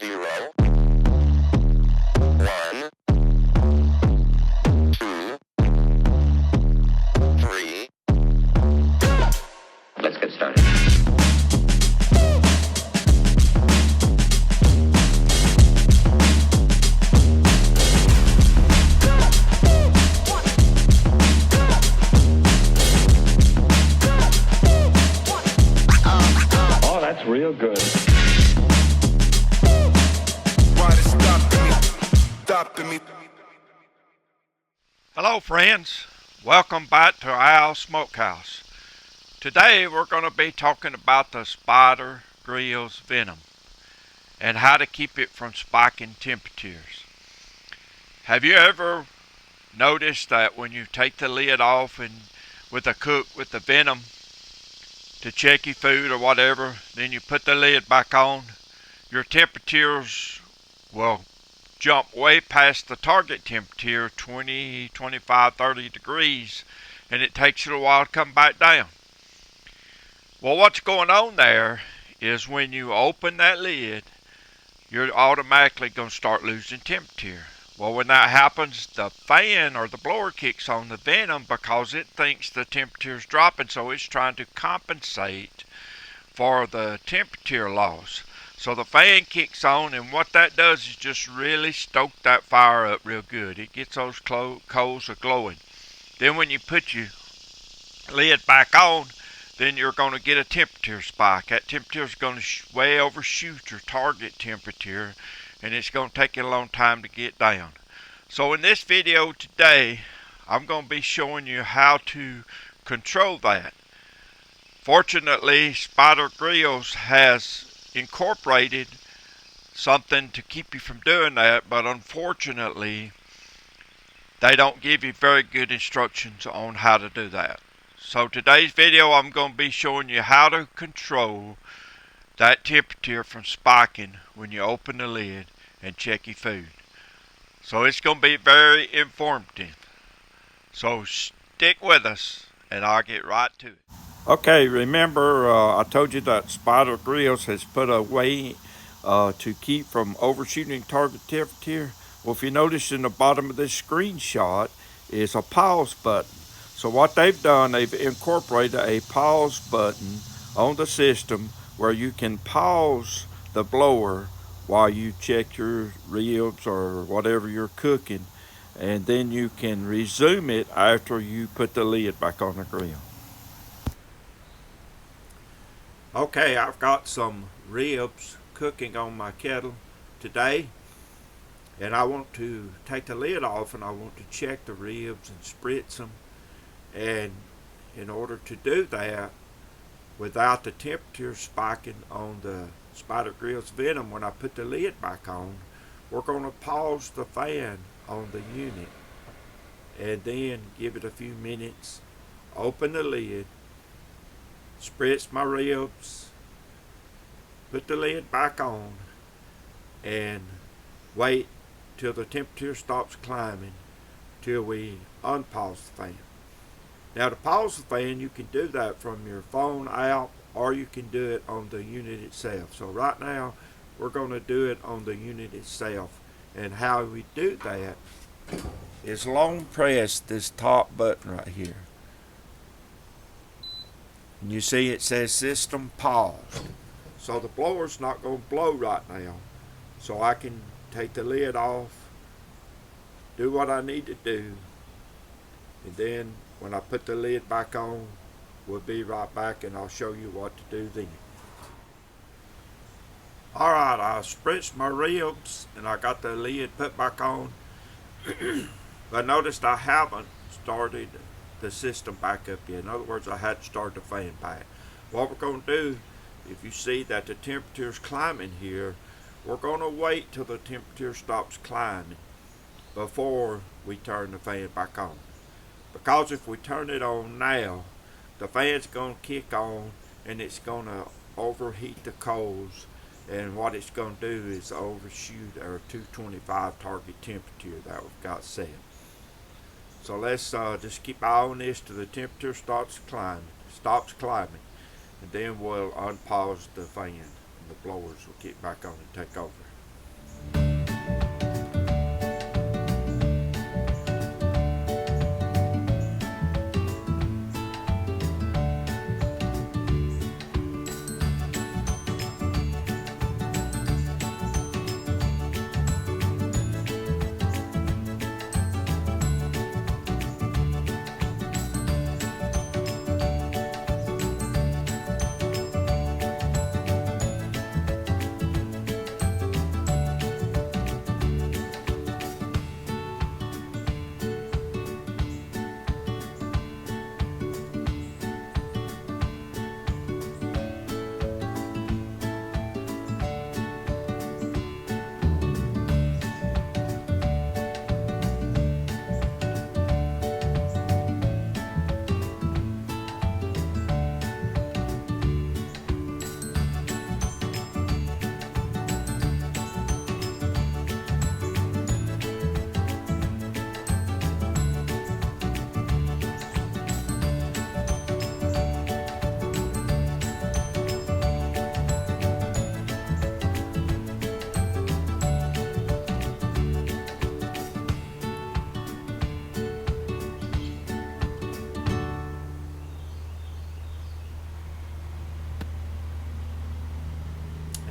0, 1, 2, 3. Let's get started. Oh, that's real good. Hello friends, welcome back to Al Smokehouse. Today we're going to be talking about the Spider Grills Venom and how to keep it from spiking temperatures. Have you ever noticed that when you take the lid off and with a cook with the venom to check your food or whatever, then you put the lid back on, your temperatures will jump way past the target temperature, 20, 25, 30 degrees, and it takes it a while to come back down. Well, what's going on there is when you open that lid, you're automatically going to start losing temperature. Well, when that happens, the fan or the blower kicks on the venom because it thinks the temperature is dropping, so it's trying to compensate for the temperature loss. So the fan kicks on, and what that does is just really stoke that fire up real good. It gets those coals a glowing. Then when you put your lid back on, then you're going to get a temperature spike. That temperature is going to way overshoot your target temperature, and it's going to take you a long time to get down. So in this video today, I'm going to be showing you how to control that. Fortunately, Spider Grills has incorporated something to keep you from doing that, but unfortunately, they don't give you very good instructions on how to do that. So today's video, I'm going to be showing you how to control that temperature from spiking when you open the lid and check your food. So it's going to be very informative. So stick with us and I'll get right to it. Okay, remember I told you that Spider Grills has put a way to keep from overshooting target temperature. Well, if you notice in the bottom of this screenshot is a pause button. So what they've done, they've incorporated a pause button on the system where you can pause the blower while you check your ribs or whatever you're cooking, and then you can resume it after you put the lid back on the grill. Okay, I've got some ribs cooking on my kettle today, and I want to take the lid off and I want to check the ribs and spritz them. And in order to do that without the temperature spiking on the Spider Grills Venom when I put the lid back on, we're going to pause the fan on the unit and then give it a few minutes, open the lid, spritz my ribs, put the lid back on, and wait till the temperature stops climbing till we unpause the fan. Now to pause the fan, you can do that from your phone app or you can do it on the unit itself. So right now we're going to do it on the unit itself, and how we do that is long press this top button right here. And you see it says system paused. So the blower's not going to blow right now. So I can take the lid off, do what I need to do, and then when I put the lid back on, we'll be right back and I'll show you what to do then. Alright, I spritzed my ribs and I got the lid put back on. But notice I haven't started the system back up yet. In other words, I hadn't started the fan back. What we're going to do, if you see that the temperature is climbing here, we're going to wait till the temperature stops climbing before we turn the fan back on. Because if we turn it on now, the fan's going to kick on and it's going to overheat the coals, and what it's going to do is overshoot our 225 target temperature that we've got set. So let's just keep eye on this till the temperature stops climbing, and then we'll unpause the fan and the blowers will kick back on and take over.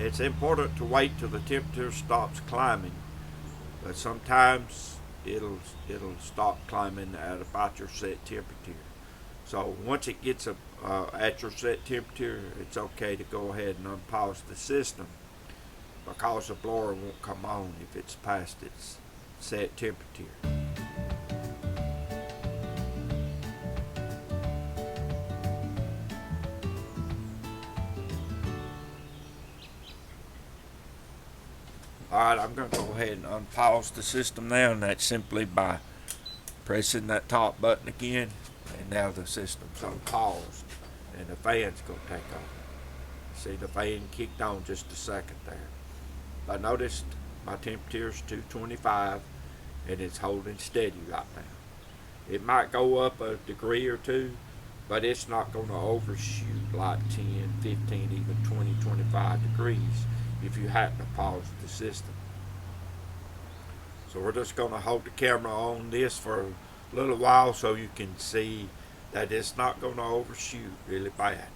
It's important to wait till the temperature stops climbing, but sometimes it'll stop climbing at about your set temperature. So once it gets at your set temperature, it's okay to go ahead and unpause the system, because the blower won't come on if it's past its set temperature. Alright, I'm going to go ahead and unpause the system now, and that's simply by pressing that top button again, and now the system's unpaused and the fan's going to take off. See, the fan kicked on just a second there. I noticed my temperature is 225 and it's holding steady right now. It might go up a degree or two, but it's not going to overshoot like 10, 15, even 20, 25 degrees if you happen to pause the system. So we're just going to hold the camera on this for a little while so you can see that it's not going to overshoot really bad.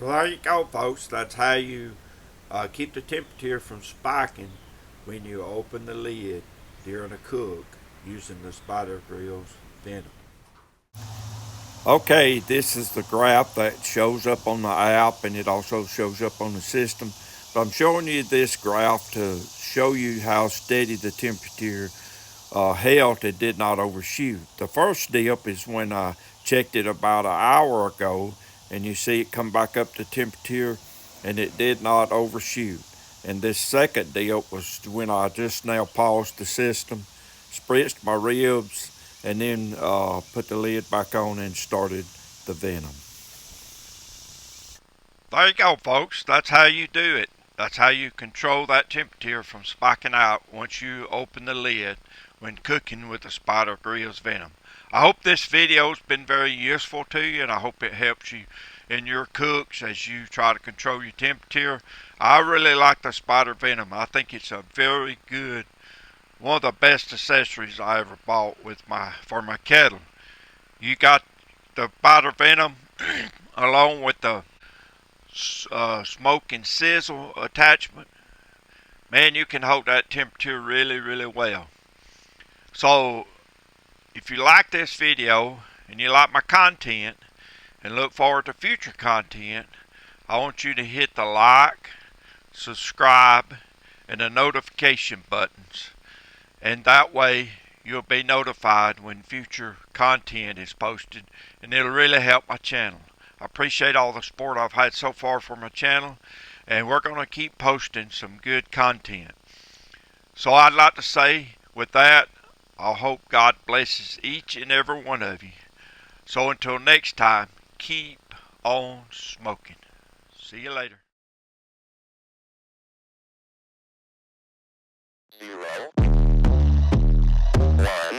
So there you go, folks. That's how you keep the temperature from spiking when you open the lid during a cook using the Spider Grills Venom. Okay, this is the graph that shows up on the app, and it also shows up on the system. But I'm showing you this graph to show you how steady the temperature held. It did not overshoot. The first dip is when I checked it about an hour ago, and you see it come back up to temperature, and it did not overshoot. And this second dip was when I just now paused the system, spritzed my ribs, and then put the lid back on and started the Venom. There you go, folks. That's how you do it. That's how you control that temperature from spiking out once you open the lid when cooking with the Spider Grills Venom. I hope this video's been very useful to you, and I hope it helps you in your cooks as you try to control your temperature. I really like the Spider Venom. I think it's a very good, one of the best accessories I ever bought for my kettle. You got the Spider Venom along with the smoke and sizzle attachment. Man, you can hold that temperature really, really well. So if you like this video and you like my content and look forward to future content, I want you to hit the like, subscribe, and the notification buttons. And that way you'll be notified when future content is posted, and it'll really help my channel. I appreciate all the support I've had so far for my channel, and we're going to keep posting some good content. So I'd like to say with that, I hope God blesses each and every one of you. So until next time, keep on smoking. See you later. 0, 1.